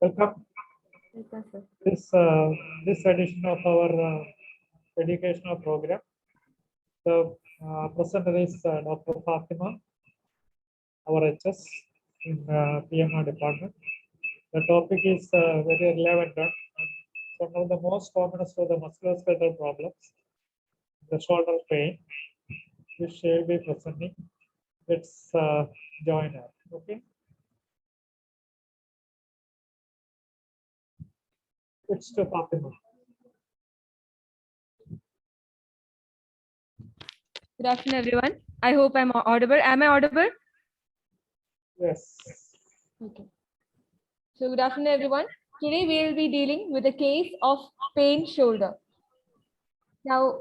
Welcome Welcome, sir. this edition of our educational program. The presenter is Dr. Fatima, our HS in PMR department. The topic is very relevant and one of the most commonest of the musculoskeletal problems, the shoulder pain, which she will be presenting. Let's join her. Okay. It's to Fatima. Good afternoon, everyone. I hope I'm audible. Am I audible? Yes. Okay. So, good afternoon, everyone. Today we will be dealing with a case of pain shoulder. Now,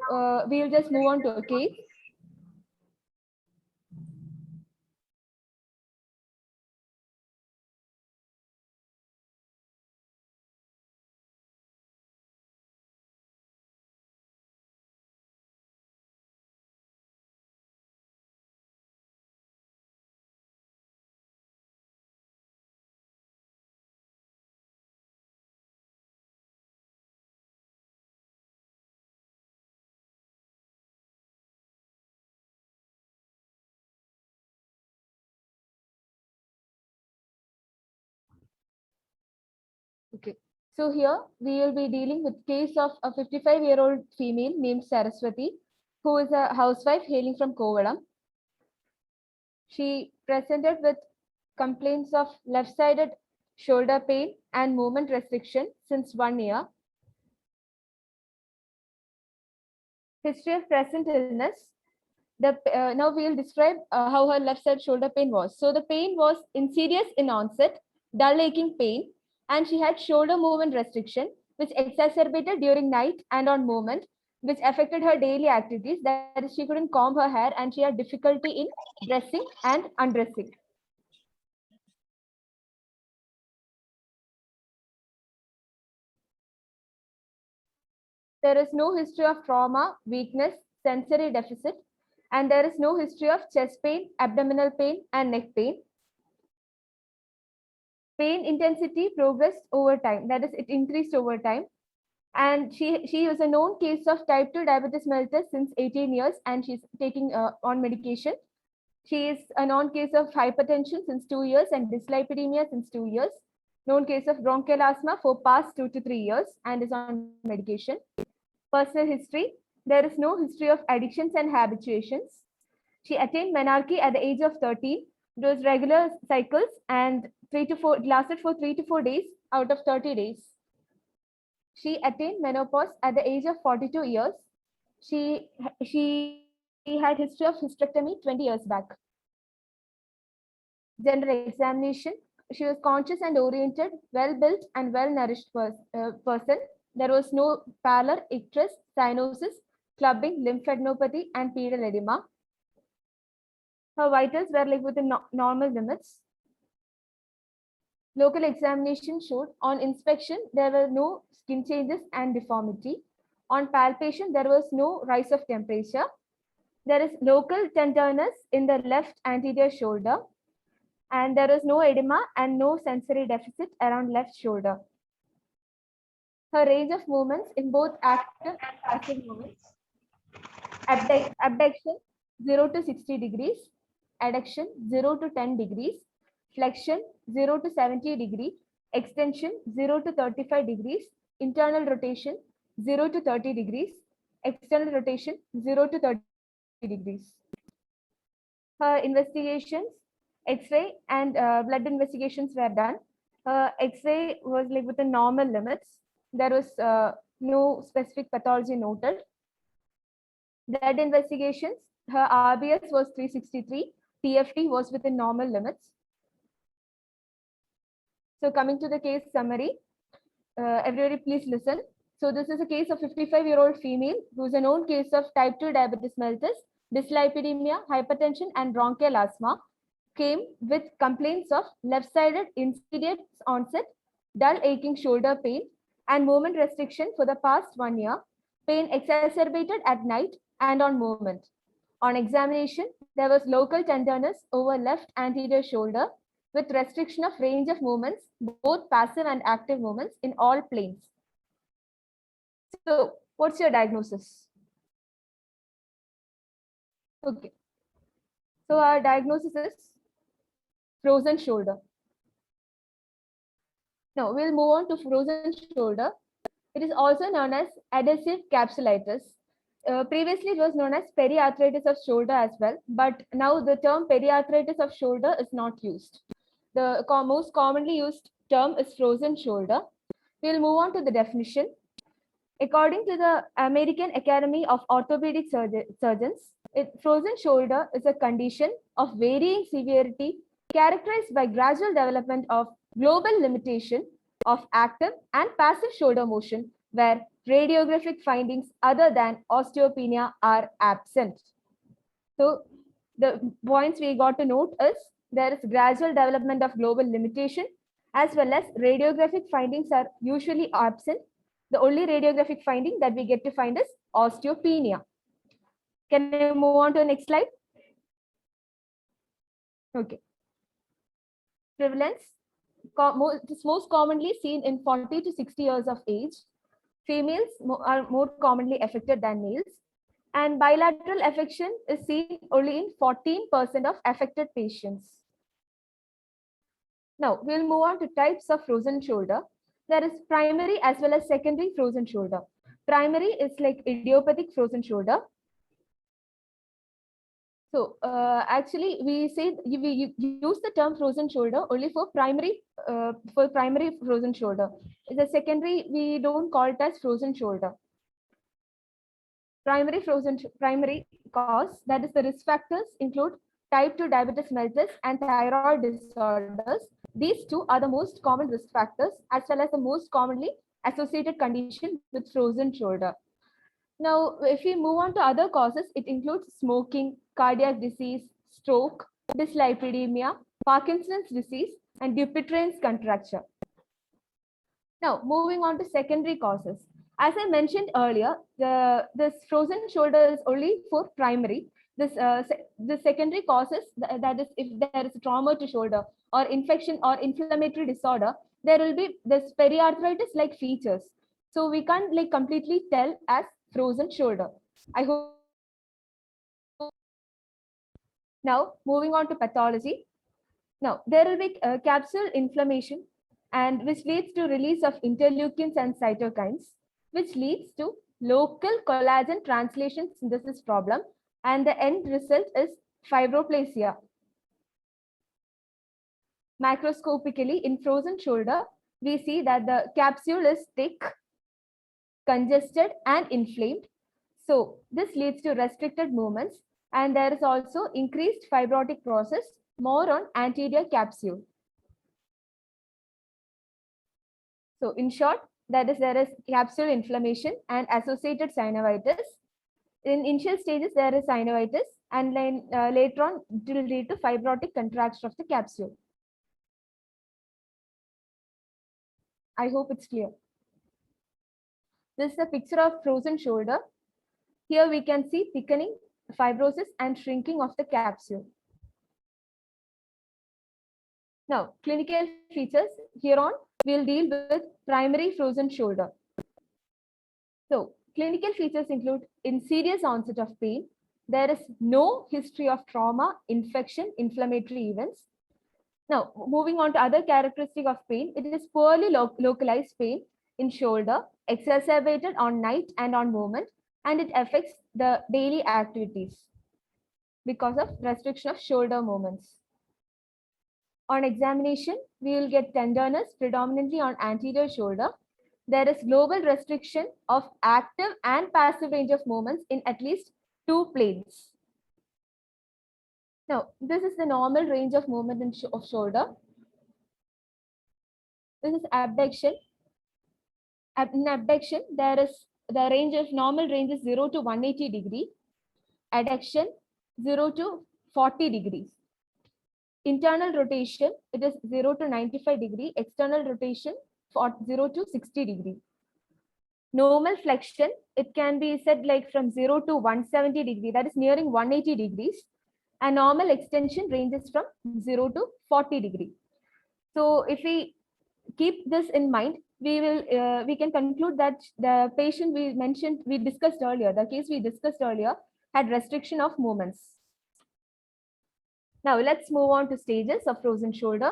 we will just move on to a case. Okay. So here we will be dealing with case of a 55-year-old female named Saraswati, who is a housewife hailing from Kovalam. She presented with complaints of left-sided shoulder pain and movement restriction since 1 year. History of present illness. Now we will describe how her left side shoulder pain was. So the pain was insidious in onset, dull aching pain, and she had shoulder movement restriction, which exacerbated during night and on movement, which affected her daily activities. That is, she couldn't comb her hair and she had difficulty in dressing and undressing. There is no history of trauma, weakness, sensory deficit, and there is no history of chest pain, abdominal pain, and neck pain. Pain intensity progressed over time, that is, it increased over time. And she was a known case of type 2 diabetes mellitus since 18 years, and she's taking on medication. She is a known case of hypertension since 2 years and dyslipidemia since 2 years. Known case of bronchial asthma for past 2 to 3 years and is on medication. Personal history. There is no history of addictions and habituations. She attained menarche at the age of 13. It was regular cycles and it lasted for 3 to 4 days out of 30 days. She attained menopause at the age of 42 years. She had history of hysterectomy 20 years back. General examination. She was conscious and oriented, well-built and well-nourished person. There was no pallor, icterus, cyanosis, clubbing, lymphadenopathy, and pedal edema. Her vitals were like within normal limits. Local examination showed on inspection there were no skin changes and deformity. On palpation, there was no rise of temperature. There is local tenderness in the left anterior shoulder, and there is no edema and no sensory deficit around left shoulder. Her range of movements in both active and passive movements. Abduction 0 to 60 degrees, adduction 0 to 10 degrees, flexion 0 to 70 degrees, extension 0 to 35 degrees, internal rotation 0 to 30 degrees, external rotation 0 to 30 degrees. Her investigations, X-ray and blood investigations were done. X-ray was like within normal limits. There was no specific pathology noted. Blood investigations, her RBS was 363, TFT was within normal limits. So coming to the case summary, everybody please listen. So this is a case of 55-year-old female who is a known case of type 2 diabetes mellitus, dyslipidemia, hypertension, and bronchial asthma. Came with complaints of left-sided insidious onset, dull aching shoulder pain, and movement restriction for the past 1 year. Pain exacerbated at night and on movement. On examination, there was local tenderness over left anterior shoulder. with restriction of range of movements, both passive and active movements in all planes. So what's your diagnosis? Okay. So our diagnosis is frozen shoulder. Now we'll move on to frozen shoulder. It is also known as adhesive capsulitis. Previously, it was known as periarthritis of shoulder as well, but now the term periarthritis of shoulder is not used. The most commonly used term is frozen shoulder. We'll move on to the definition. According to the American Academy of Orthopedic Surgeons, frozen shoulder is a condition of varying severity characterized by gradual development of global limitation of active and passive shoulder motion where radiographic findings other than osteopenia are absent. So the points we got to note is there is gradual development of global limitation as well as radiographic findings are usually absent. The only radiographic finding that we get to find is osteopenia. Can I move on to the next slide? Okay. Prevalence. It is most commonly seen in 40 to 60 years of age. Females are more commonly affected than males. And bilateral affection is seen only in 14% of affected patients. Now, we'll move on to types of frozen shoulder. There is primary as well as secondary frozen shoulder. Primary is like idiopathic frozen shoulder. So actually, we say we use the term frozen shoulder only for primary frozen shoulder. The secondary, we don't call it as frozen shoulder. Primary cause, that is the risk factors include type 2 diabetes mellitus and thyroid disorders. These two are the most common risk factors as well as the most commonly associated condition with frozen shoulder. Now, if we move on to other causes, it includes smoking, cardiac disease, stroke, dyslipidemia, Parkinson's disease, and Dupuytren's contracture. Now, moving on to secondary causes. As I mentioned earlier, this frozen shoulder is only for primary. The secondary causes, that is, if there is trauma to shoulder or infection or inflammatory disorder, there will be this periarthritis-like features. So we can't like completely tell as frozen shoulder. I hope. Now, moving on to pathology. Now, there will be capsule inflammation, and which leads to release of interleukins and cytokines, which leads to local collagen translation synthesis problem, and the end result is fibroplasia. Macroscopically, in frozen shoulder, we see that the capsule is thick, congested, and inflamed. So this leads to restricted movements, and there is also increased fibrotic process, more on anterior capsule. So in short, that is, there is capsule inflammation and associated synovitis. In initial stages, there is synovitis, and then later on, it will lead to fibrotic contraction of the capsule. I hope it's clear. This is a picture of frozen shoulder. Here we can see thickening, fibrosis, and shrinking of the capsule. Now, clinical features. Here on, we'll deal with primary frozen shoulder. So, clinical features include in serious onset of pain. There is no history of trauma, infection, inflammatory events. Now, moving on to other characteristic of pain, it is poorly localized pain in shoulder, exacerbated on night and on movement, and it affects the daily activities because of restriction of shoulder movements. On examination, we will get tenderness predominantly on anterior shoulder. There is global restriction of active and passive range of movements in at least 2 planes. Now, this is the normal range of movement of shoulder. This is abduction. In abduction, there is the range of normal range is 0 to 180 degree. Adduction 0 to 40 degrees. Internal rotation, it is 0 to 95 degree. External rotation for 0 to 60 degree. Normal flexion, it can be said like from 0 to 170 degree, that is nearing 180 degrees. And normal extension ranges from 0 to 40 degree. So if we keep this in mind, we can conclude that the patient we discussed earlier, the case we discussed earlier, had restriction of movements. Now let's move on to stages of frozen shoulder.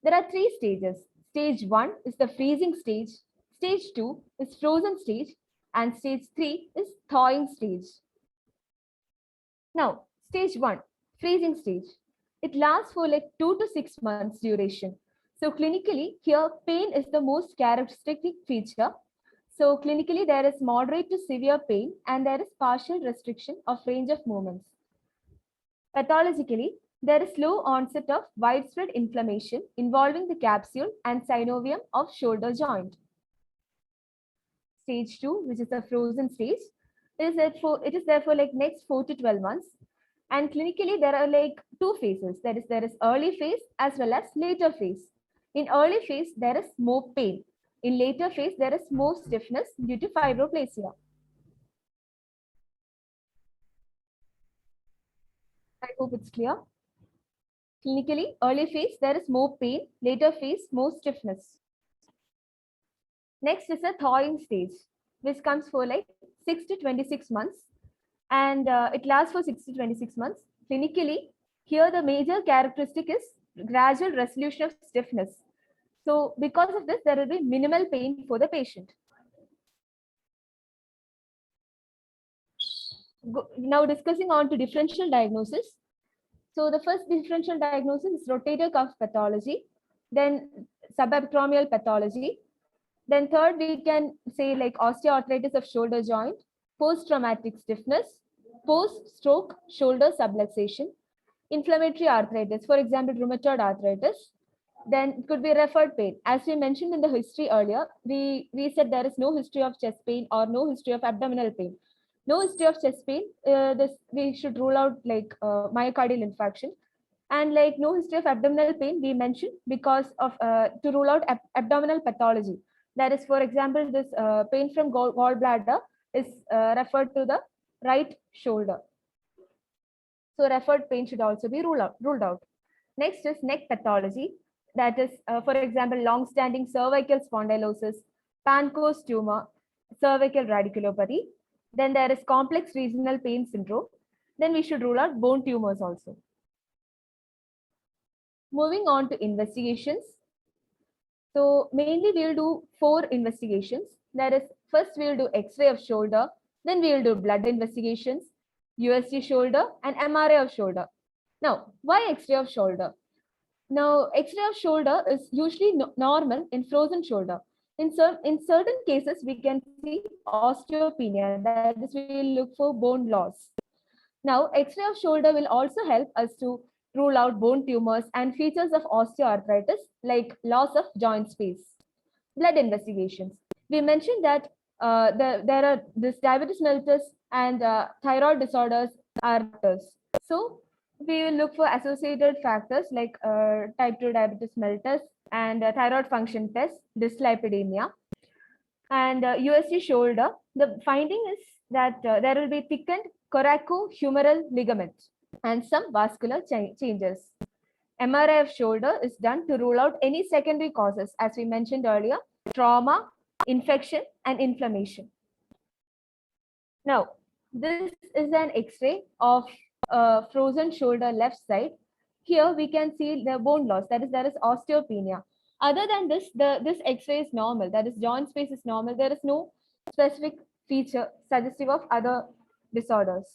There are 3 stages. Stage 1 is the freezing stage, stage 2 is frozen stage, and stage 3 is thawing stage. Now, stage 1, freezing stage. It lasts for like 2 to 6 months duration. So clinically, here pain is the most characteristic feature. So clinically, there is moderate to severe pain and there is partial restriction of range of movements. Pathologically, there is slow onset of widespread inflammation involving the capsule and synovium of shoulder joint. Stage 2, which is the frozen stage, it is therefore like next 4 to 12 months. And clinically, there are like 2 phases. There is early phase as well as later phase. In early phase, there is more pain. In later phase, there is more stiffness due to fibroplasia. I hope it's clear. Clinically, early phase, there is more pain. Later phase, more stiffness. Next is a thawing stage, which comes for like 6 to 26 months. And it lasts for 6 to 26 months. Clinically, here the major characteristic is gradual resolution of stiffness. So because of this, there will be minimal pain for the patient. Now discussing on to differential diagnosis. So the first differential diagnosis is rotator cuff pathology, then subacromial pathology. Then third, we can say like osteoarthritis of shoulder joint, post-traumatic stiffness, post-stroke shoulder subluxation, inflammatory arthritis, for example, rheumatoid arthritis. Then it could be referred pain. As we mentioned in the history earlier, we said there is no history of chest pain or no history of abdominal pain. No history of chest pain, this we should rule out like myocardial infarction. And like no history of abdominal pain, we mentioned because of to rule out abdominal pathology. That is, for example, this pain from gallbladder is referred to the right shoulder. So referred pain should also be ruled out. Next is neck pathology. That is, for example, long-standing cervical spondylosis, Pancoast tumor, cervical radiculopathy. Then there is complex regional pain syndrome. Then we should rule out bone tumors also. Moving on to investigations. So mainly we'll do 4 investigations. That is, first we'll do X-ray of shoulder, then we'll do blood investigations, USG shoulder, and MRI of shoulder. Now, why X-ray of shoulder? Now, X-ray of shoulder is usually normal in frozen shoulder. In certain cases, we can see osteopenia, that is, we will look for bone loss. Now, X-ray of shoulder will also help us to rule out bone tumors and features of osteoarthritis like loss of joint space. Blood investigations. We mentioned that there are this diabetes mellitus and thyroid disorders are factors. So we will look for associated factors like type 2 diabetes mellitus and thyroid function test, dyslipidemia. And USG shoulder, the finding is that there will be thickened coracohumeral ligament and some vascular changes. MRI of shoulder is done to rule out any secondary causes, as we mentioned earlier, trauma, infection, and inflammation. Now, this is an X-ray of frozen shoulder left side. Here we can see the bone loss, that is, there is osteopenia. Other than this, this X-ray is normal, that is, joint space is normal. There is no specific feature suggestive of other disorders.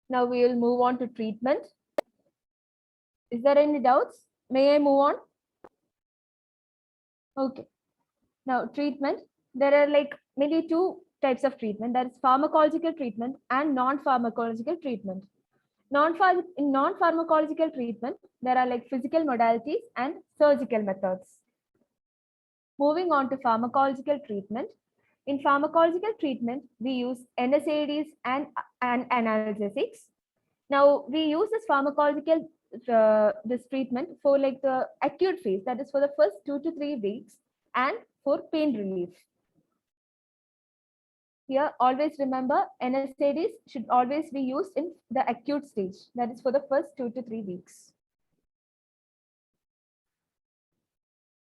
Now we will move on to treatment. Is there any doubts? May I move on? Okay. Now treatment, there are like maybe 2 types of treatment. That is pharmacological treatment and non-pharmacological treatment. In non-pharmacological treatment, there are like physical modalities and surgical methods. Moving on to pharmacological treatment. In pharmacological treatment, we use NSAIDs and analgesics. Now, we use this pharmacological this treatment for like the acute phase, that is for the first 2 to 3 weeks, and for pain relief. Here, always remember, NSAIDs should always be used in the acute stage, that is for the first 2 to 3 weeks.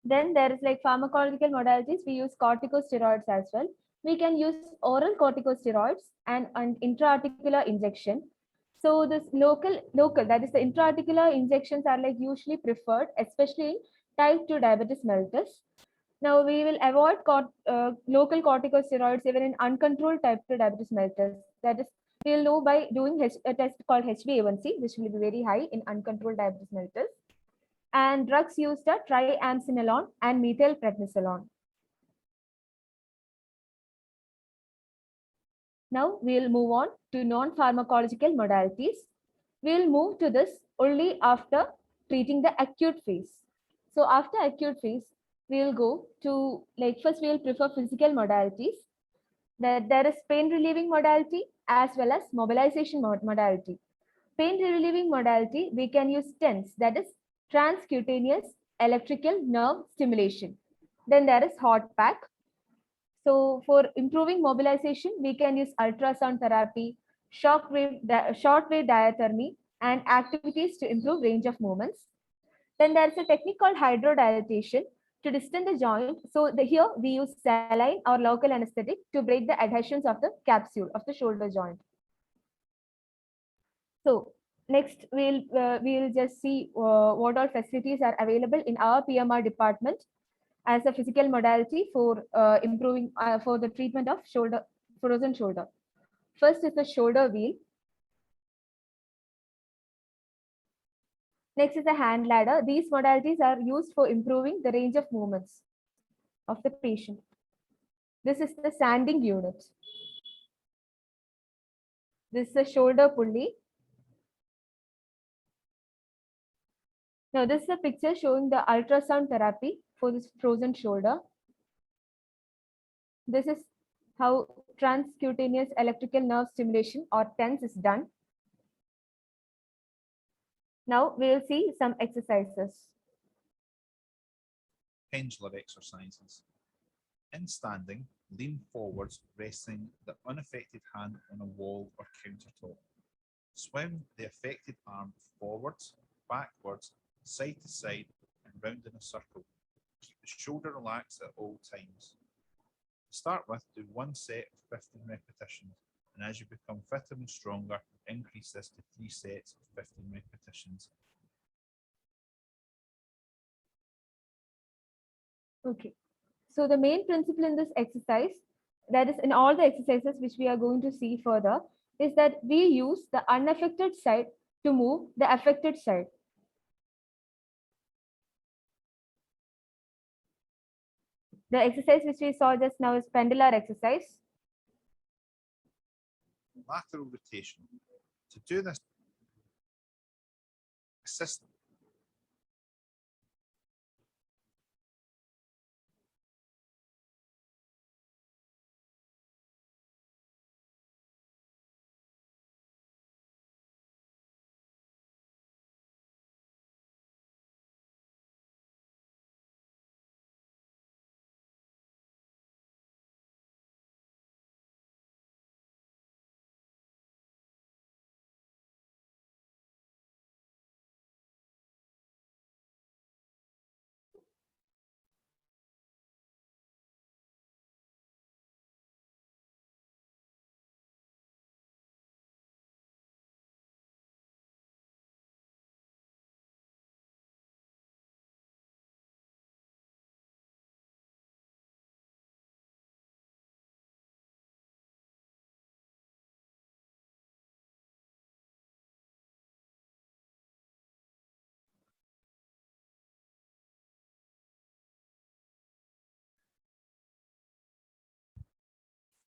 Then there is like pharmacological modalities. We use corticosteroids as well. We can use oral corticosteroids and intraarticular injection. So this local, that is the intraarticular injections are like usually preferred, especially in type 2 diabetes mellitus. Now we will avoid local corticosteroids even in uncontrolled type 2 diabetes mellitus. That is, we will know by doing a test called HbA1c, which will be very high in uncontrolled diabetes mellitus. And drugs used are triamcinolone and methylprednisolone. Now we'll move on to non-pharmacological modalities. We'll move to this only after treating the acute phase. So after acute phase, we'll go to like first we'll prefer physical modalities. That there is pain relieving modality as well as mobilization modality. Pain relieving modality, we can use TENS, that is transcutaneous electrical nerve stimulation. Then there is hot pack. So for improving mobilization, we can use ultrasound therapy, shortwave diathermy, and activities to improve range of movements. Then there's a technique called hydrodilatation to distend the joint. So here we use saline or local anesthetic to break the adhesions of the capsule of the shoulder joint. So next we'll just see what all facilities are available in our PMR department as a physical modality for improving for the treatment of frozen shoulder. First is the shoulder wheel. Next is the hand ladder. These modalities are used for improving the range of movements of the patient. This is the sanding unit. This is the shoulder pulley. Now this is a picture showing the ultrasound therapy for this frozen shoulder. This is how transcutaneous electrical nerve stimulation or TENS is done. Now we will see some exercises. Pendular exercises. In standing, lean forwards, resting the unaffected hand on a wall or countertop. Swim the affected arm forwards, backwards, side to side, and round in a circle. Keep the shoulder relaxed at all times. To start with, do one set of 15 repetitions, and as you become fitter and stronger, increase this to 3 sets of 15 repetitions. Okay. So the main principle in this exercise, that is in all the exercises which we are going to see further, is that we use the unaffected side to move the affected side. The exercise which we saw just now is pendular exercise. Lateral rotation. To do this, assist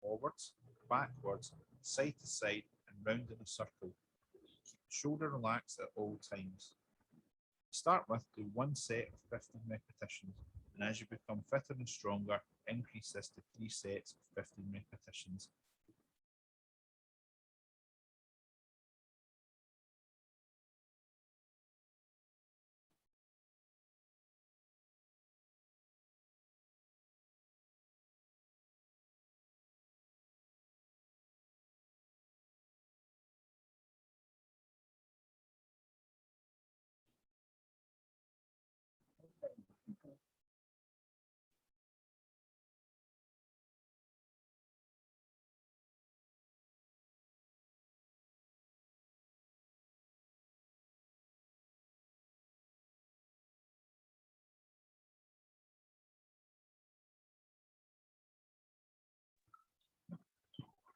forwards, backwards, side to side, and round in a circle. Keep the shoulder relaxed at all times. To start with, do one set of 15 repetitions, and as you become fitter and stronger, increase this to 3 sets of 15 repetitions.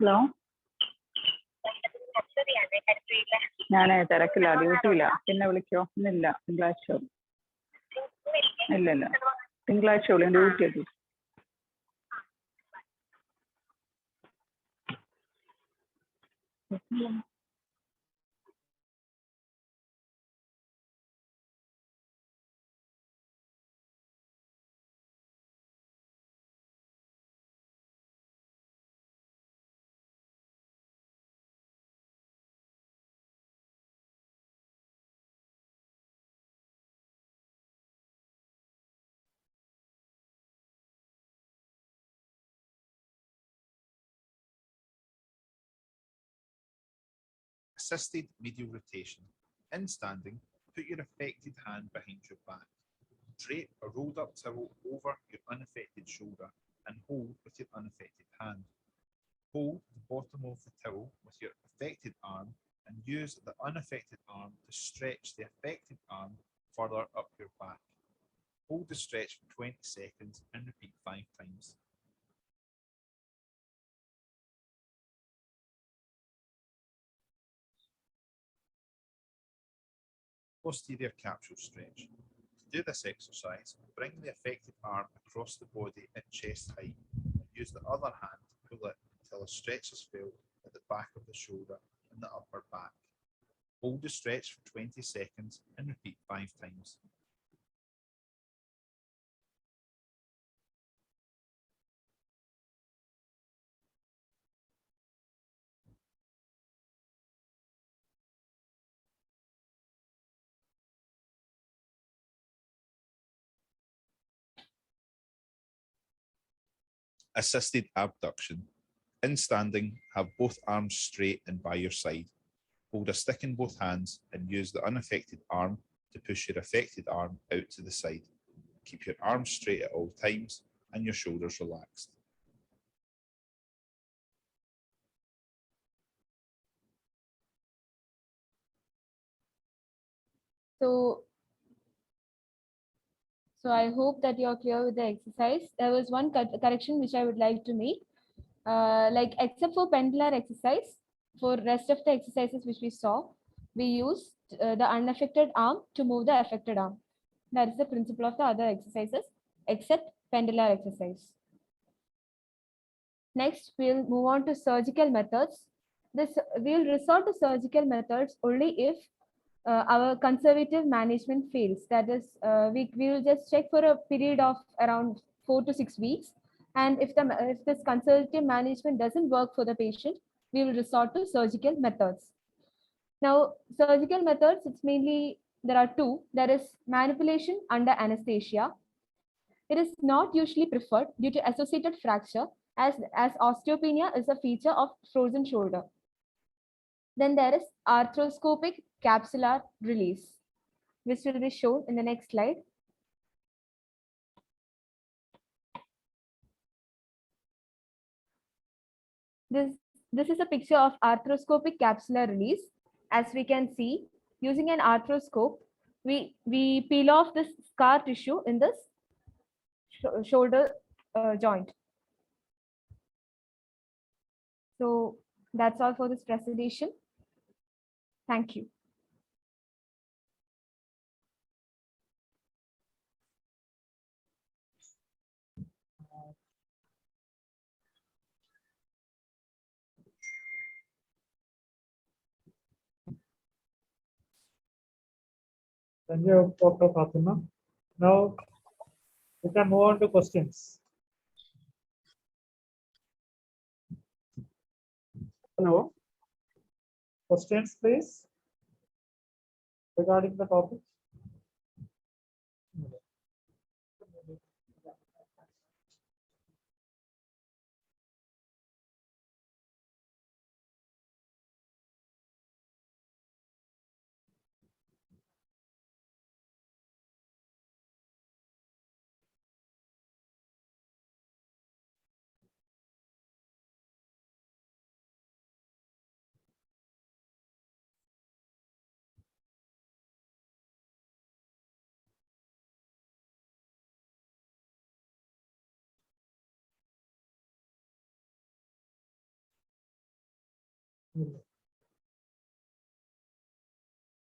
Hello, ഞാൻ തിരക്കില്ല, ഡ്യൂട്ടിയില്ല. പിന്നെ വിളിക്കോ? ഇന്നില്ല, തിങ്കളാഴ്ച. ഇല്ല, തിങ്കളാഴ്ച വിളിയും, duty എത്തി. Assisted medial rotation. In standing, put your affected hand behind your back. Drape a rolled up towel over your unaffected shoulder and hold with your unaffected hand. Hold the bottom of the towel with your affected arm and use the unaffected arm to stretch the affected arm further up your back. Hold the stretch for 20 seconds and repeat 5 times. Posterior capsule stretch. To do this exercise, bring the affected arm across the body at chest height. Use the other hand to pull it until a stretch is felt at the back of the shoulder and the upper back. Hold the stretch for 20 seconds and repeat 5 times. Assisted abduction. In standing, have both arms straight and by your side. Hold a stick in both hands and use the unaffected arm to push your affected arm out to the side. Keep your arms straight at all times and your shoulders relaxed. So I hope that you're clear with the exercise. There was one correction which I would like to make. Like except for pendular exercise, for rest of the exercises which we saw, we used the unaffected arm to move the affected arm. That is the principle of the other exercises, except pendular exercise. Next, we'll move on to surgical methods. We'll resort to surgical methods only if our conservative management fails. That is, we will just check for a period of around 4 to 6 weeks. And if this conservative management doesn't work for the patient, we will resort to surgical methods. Now, surgical methods, it's mainly, there are two. There is manipulation under anesthesia. It is not usually preferred due to associated fracture, as osteopenia is a feature of frozen shoulder. Then there is arthroscopic capsular release, which will be shown in the next slide. This is a picture of arthroscopic capsular release. As we can see, using an arthroscope, we peel off this scar tissue in this shoulder joint. So that's all for this presentation. Thank you. Thank you, Dr. Fatima. Now we can move on to questions. Hello. Questions, please, regarding the topic.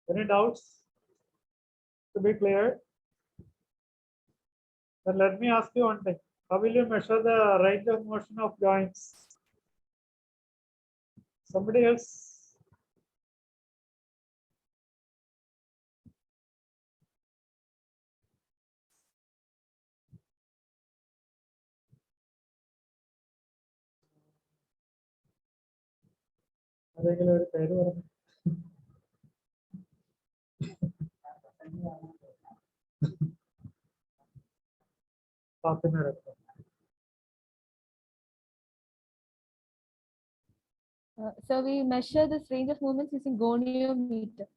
Any doubts to be cleared? Then let me ask you one thing. How will you measure the range of motion of joints? Somebody else? ആരെങ്കിലും ഒരു പേര് പറഞ്ഞു. ഫാത്തിമ എടുത്തോ. So we measure this range of movements using goniometer.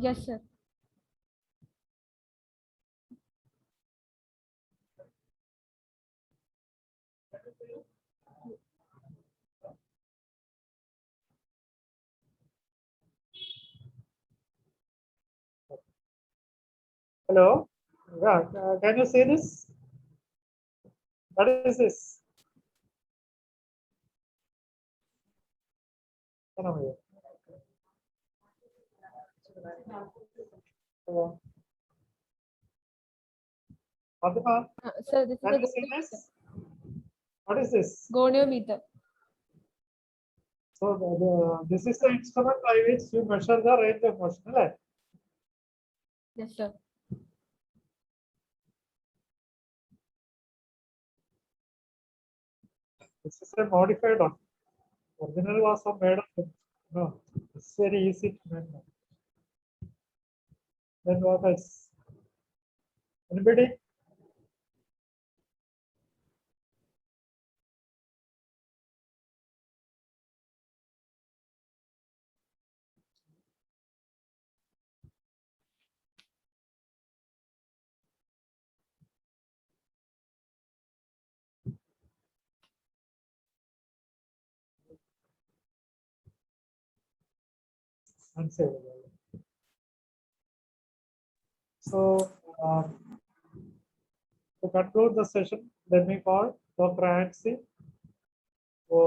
Yes, sir. Hello? Yeah, can you see this? What is this? Fatima, Sir, this can you is see a this? What is this? goniometer. So this is the instrument by which you measure the range of motion, right? Yes, sir. This is a modified one. Original was made of, no, it's very easy to make now. Then what else? Anybody? Unsavable. So, to conclude the session, let me call Dr. Ansi, who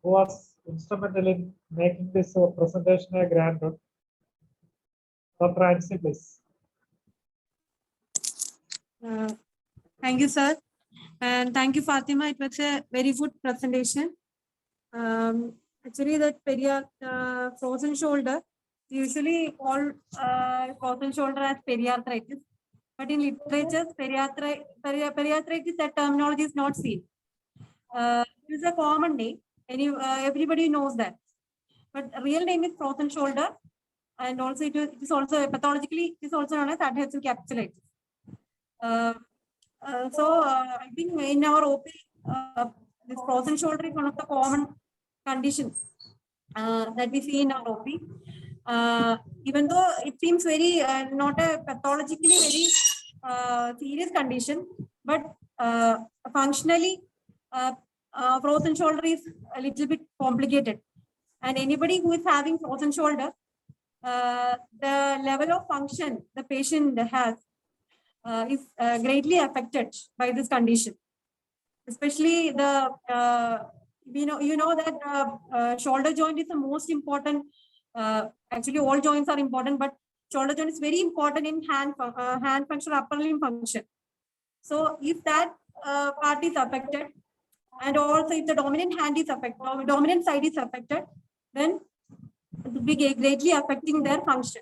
was instrumental in making this presentation a grand one. Dr. Ansi, please. Thank you, sir. And thank you, Fatima. It was a very good presentation. Actually, that frozen shoulder, usually all frozen shoulder as periarthritis. But in literature, periarthritis, that terminology is not seen. It is a common name. Everybody knows that. But the real name is frozen shoulder. And also it is also pathologically, it is also known as adhesive capsulitis. I think in our OP, this frozen shoulder is one of the common conditions that we see in our OP. Even though it seems very not a pathologically very serious condition, but functionally, frozen shoulder is a little bit complicated. And anybody who is having frozen shoulder, the level of function the patient has is greatly affected by this condition. Especially the you know that shoulder joint is the most important. Actually, all joints are important, but shoulder joint is very important in hand function, upper limb function. So if that part is affected, and also if the dominant hand is affected, or dominant side is affected, then it will be greatly affecting their function.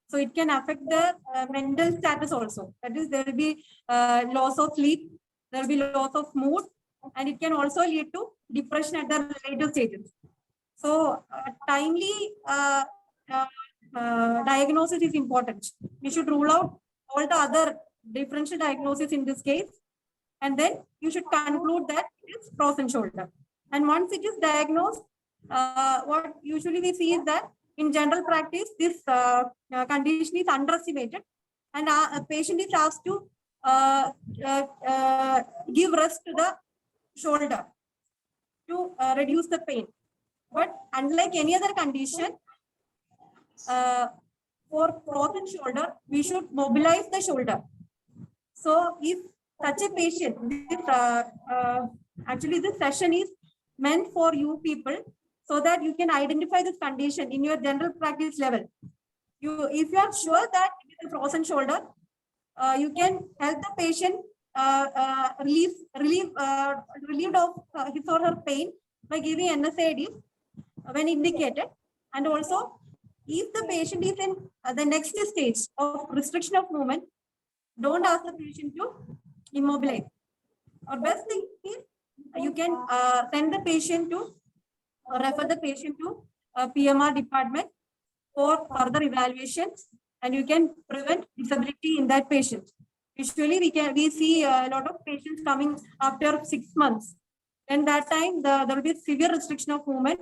So it can affect the mental status also. That is, there will be loss of sleep, there will be loss of mood, and it can also lead to depression at the later stages. So timely diagnosis is important. We should rule out all the other differential diagnosis in this case, and then you should conclude that it is frozen shoulder. And once it is diagnosed, what usually we see is that in general practice, this condition is underestimated, and a patient is asked to give rest to the shoulder to reduce the pain. But unlike any other condition, for frozen shoulder, we should mobilize the shoulder. So if such a patient, actually this session is meant for you people so that you can identify this condition in your general practice level. If you are sure that it is a frozen shoulder, you can help the patient relieved of his or her pain by giving NSAIDs when indicated. And also, if the patient is in the next stage of restriction of movement, don't ask the patient to immobilize. Or best thing is you can send the patient to refer the patient to PMR department for further evaluations, and you can prevent disability in that patient. Usually we see a lot of patients coming after 6 months. And that time there will be severe restriction of movement,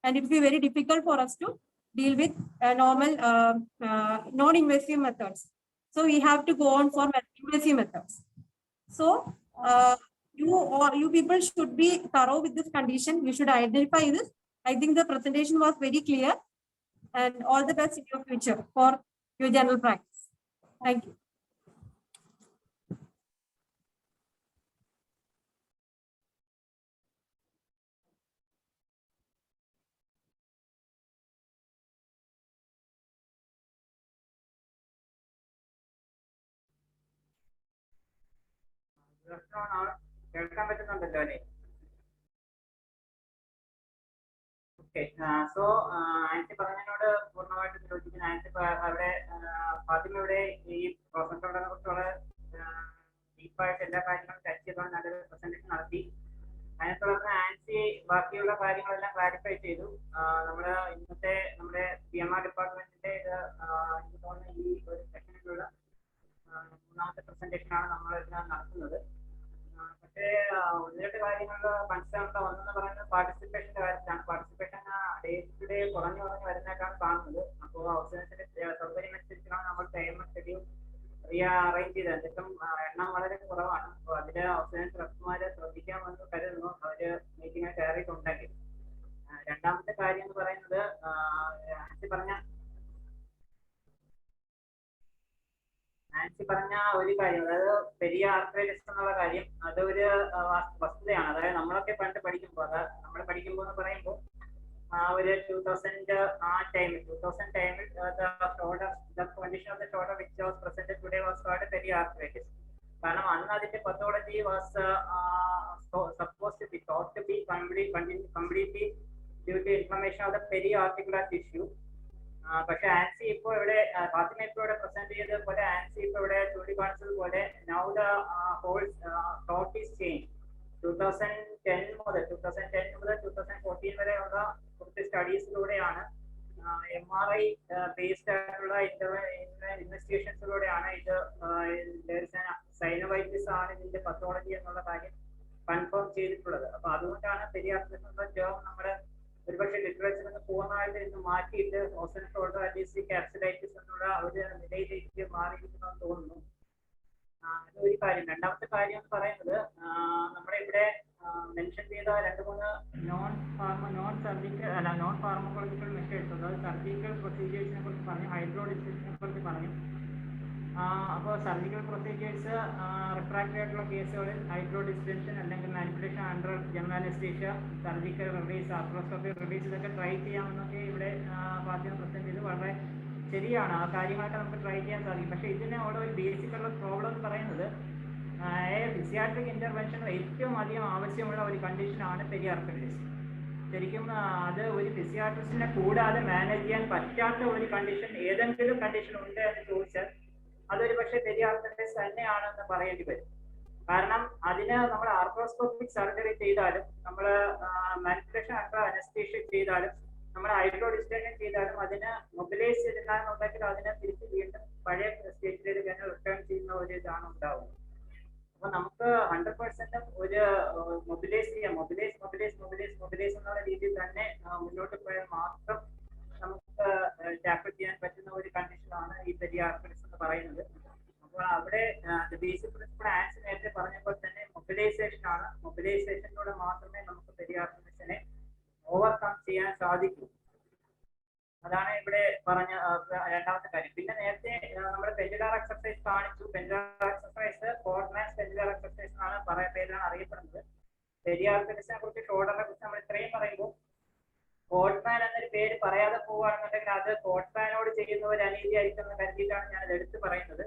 and it will be very difficult for us to deal with normal non-invasive methods. So we have to go on for invasive methods. So you people should be thorough with this condition. You should identify this. I think the presentation was very clear, and all the best in your future for your general practice. Thank you. കേൾക്കാൻ പറ്റുന്നുണ്ടല്ലോ അല്ലേ? Okay, so Ancy പറഞ്ഞതിനോട് പൂർണ്ണമായിട്ടും യോജിക്കുന്നു. ആൻസി അവിടെ ഫാത്തിമയുടെ ഈ പ്രോസസ്സിനെ കുറിച്ചുള്ള ഡീപ്പായിട്ട് എല്ലാ കാര്യങ്ങളും ടച്ച് ചെയ്തുകൊണ്ട് നല്ലൊരു പ്രസന്റേഷൻ നടത്തി. അതിനെ തുടർന്ന് ആൻസി ബാക്കിയുള്ള കാര്യങ്ങളെല്ലാം ക്ലാരിഫൈ ചെയ്തു. നമ്മള് ഇന്നത്തെ നമ്മുടെ PMR ഡിപ്പാർട്ട്മെന്റിന്റെ ഇത് എനിക്ക് തോന്നുന്നു ഈ ഒരു സെഷനിലുള്ള 3ാമത്തെ പ്രസന്റേഷൻ ആണ് നമ്മൾ നടത്തുന്നത്. പക്ഷേ 1-2 കാര്യങ്ങൾ മനസ്സിലാക്കേണ്ട ഒന്നെന്ന് പറയുന്നത് പാർട്ടിസിപ്പേഷന്റെ കാര്യത്തിലാണ്. പാർട്ടിസിപ്പേഷൻ ഡേ ടു ഡേ കുറഞ്ഞു വരുന്നതായിട്ടാണ് കാണുന്നത്. അപ്പോൾ അവസരത്തിന്റെ സൗകര്യം അനുസരിച്ചാണ് നമ്മൾ ടൈം ഷെഡ്യൂൾ അറേഞ്ച് ചെയ്തത്. എന്നിട്ടും എണ്ണം വളരെ കുറവാണ്. അപ്പോൾ അതില് അവസരം ട്രസ്റ്റുമാരെ ശ്രദ്ധിക്കാമെന്ന് കരുതുന്നു, അവര് മീറ്റിംഗ് കയറിയിട്ടുണ്ടെങ്കിൽ. 2ാമത്തെ കാര്യം എന്ന് പറയുന്നത് ആൻസി പറഞ്ഞ ഒരു കാര്യം, അതായത് പെരിയ ആർത്രൈറ്റിസ് എന്നുള്ള കാര്യം, അതൊരു വസ്തുതയാണ്. അതായത് നമ്മളൊക്കെ പണ്ട് പഠിക്കുമ്പോൾ, നമ്മൾ പഠിക്കുമ്പോൾ എന്ന് പറയുമ്പോൾ ഒരു 2000 ആ ടൈമിൽ condition of the shoulder which was presented today was called periarthritis. കാരണം അന്ന് അതിന്റെ pathology was supposed to be thought to be completely due to inflammation of the periarticular tissue. പക്ഷെ ആൻസി ഇപ്പോൾ ഇവിടെ ഫാത്തിമ ഇപ്പോൾ ഇവിടെ പ്രസന്റ് ചെയ്തത് പോലെ ആൻസി ഇപ്പോൾ ഇവിടെ ചൂണ്ടിക്കാണിച്ചത് പോലെ now the whole thought is changed. 2010 മുതൽ 2014 വരെയുള്ള കുറച്ച് സ്റ്റഡീസിലൂടെയാണ് MRI ബേസ്ഡ് ആയിട്ടുള്ള ഇൻവെസ്റ്റിഗേഷൻസിലൂടെയാണ് ഇത് സൈനോവൈറ്റിസ് ആണ് ഇതിന്റെ പത്തോളജി എന്നുള്ള കാര്യം കൺഫേം ചെയ്തിട്ടുള്ളത്. അപ്പൊ അതുകൊണ്ടാണ് പെരിയാർട്രിറ്റിസ് എന്നുള്ള ടേം നമ്മുടെ ഒരുപക്ഷെ ലിറ്ററേച്ചറിൽ നിന്ന് പൂർണ്ണമായിട്ട് ഇന്ന് മാറ്റിയിട്ട് ഓസൻ ഷോൾഡർ അഡീസി ക്യാപ്സുലൈറ്റിസ് എന്നുള്ള ഒരു നിലയിലേക്ക് മാറിയിരിക്കുമെന്ന് തോന്നുന്നു. അതൊരു കാര്യം. 2ാമത്തെ കാര്യം എന്ന് പറയുന്നത് നമ്മുടെ ഇവിടെ മെൻഷൻ ചെയ്ത 2-3 നോൺ ഫാർമക്കോളജിക്കൽ മെത്തേഡ്സ്, അതായത് സർജിക്കൽ പ്രൊസീജിയേഴ്സിനെ കുറിച്ച് പറഞ്ഞു, ഹൈഡ്രോ ഡിസ്റ്റൻസിനെ കുറിച്ച് പറഞ്ഞു. അപ്പോൾ സർജിക്കൽ പ്രൊസീജിയേഴ്സ് റിഫ്രാക്റ്ററി ആയിട്ടുള്ള കേസുകളിൽ ഹൈഡ്രോ ഡിസ്റ്റൻഷൻ അല്ലെങ്കിൽ manipulation under general anaesthesia, surgical release, arthroscopy release, ഇതൊക്കെ ട്രൈ ചെയ്യാമെന്നൊക്കെ ഇവിടെ ഫാത്തിമ പ്രസന്റ് ചെയ്ത് വളരെ ശരിയാണ്. ആ കാര്യങ്ങളൊക്കെ നമുക്ക് ട്രൈ ചെയ്യാൻ സാധിക്കും. പക്ഷേ ഇതിന് അവിടെ ഒരു ബേസിക് ഉള്ള പ്രോബ്ലം എന്ന് പറയുന്നത് ഫിസിയാട്രിക് ഇന്റർവെൻഷൻ ഏറ്റവും അധികം ആവശ്യമുള്ള ഒരു കണ്ടീഷനാണ് പെരിയാർത്രൈറ്റിസ്. ശരിക്കും അത് ഒരു ഫിസിയാട്രിസ്റ്റിനെ കൂടാതെ മാനേജ് ചെയ്യാൻ പറ്റാത്ത ഒരു കണ്ടീഷൻ ഏതെങ്കിലും കണ്ടീഷൻ ഉണ്ട് എന്ന് ചോദിച്ചാൽ അതൊരു പക്ഷേ പെരിയാർത്രൈറ്റിസ് തന്നെയാണെന്ന് പറയേണ്ടി വരും. കാരണം അതിന് നമ്മൾ ആർത്രോസ്കോപ്പിക് സർജറി ചെയ്താലും, നമ്മൾ മാനിപ്പുലേഷൻ അണ്ടർ അനസ്തീഷ്യ ചെയ്താലും, നമ്മൾ ഹൈഡ്രോ ഡിസ്റ്റൻഷൻ ചെയ്താലും അതിന് മൊബിലൈസ് ചെയ്തിട്ടുണ്ടെങ്കിൽ അതിനെ തിരിച്ച് വീണ്ടും പഴയ സ്റ്റേജിലേക്ക് തന്നെ റിട്ടേൺ ചെയ്യുന്ന ഒരു ഇതാണ് ഉണ്ടാവുന്നത്. അപ്പൊ നമുക്ക് 100% ഒരു മൊബിലൈസ് എന്നുള്ള രീതിയിൽ തന്നെ മുന്നോട്ട് പോയാൽ മാത്രം നമുക്ക് ടാക്കിൾ ചെയ്യാൻ പറ്റുന്ന ഒരു കണ്ടീഷനാണ് ഈ പെരിയാർത്രൈറ്റിസ് എന്ന് പറയുന്നത്. അപ്പോൾ അവിടെ ബേസിക് പ്രിൻസിപ്പിൾ ആൻസി നേരത്തെ പറഞ്ഞപ്പോൾ തന്നെ മൊബിലൈസേഷൻ ആണ്. മൊബിലൈസേഷനിലൂടെ മാത്രമേ നമുക്ക് പെരിയാർത്രൈറ്റിസിനെ ഓവർകം ചെയ്യാൻ സാധിക്കൂ. അതാണ് ഇവിടെ പറഞ്ഞ 2ാമത്തെ കാര്യം. പിന്നെ നേരത്തെ നമ്മുടെ പെൻഡുലാർ എക്സർസൈസ് കാണിച്ചു. പെൻഡുലാർ എക്സർസൈസ്, ഫോർട്ട്മാൻസ് പെൻഡുലാർ എക്സർസൈസ് പേരിലാണ് അറിയപ്പെടുന്നത്. പെരിയാർട്ടിസിനെ കുറിച്ച് ഷോൾഡറിനെ കുറിച്ച് നമ്മൾ ഇത്രയും പറയുമ്പോൾ കോട്ട്മാൻ എന്നൊരു പേര് പറയാതെ പോവുകയാണെന്നുണ്ടെങ്കിൽ അത് കോട്ട്മാനോട് ചെയ്യുന്ന ഒരു അനീതിയായിരിക്കും എന്ന് കരുതിയിട്ടാണ് ഞാൻ ഇത് എടുത്ത് പറയുന്നത്.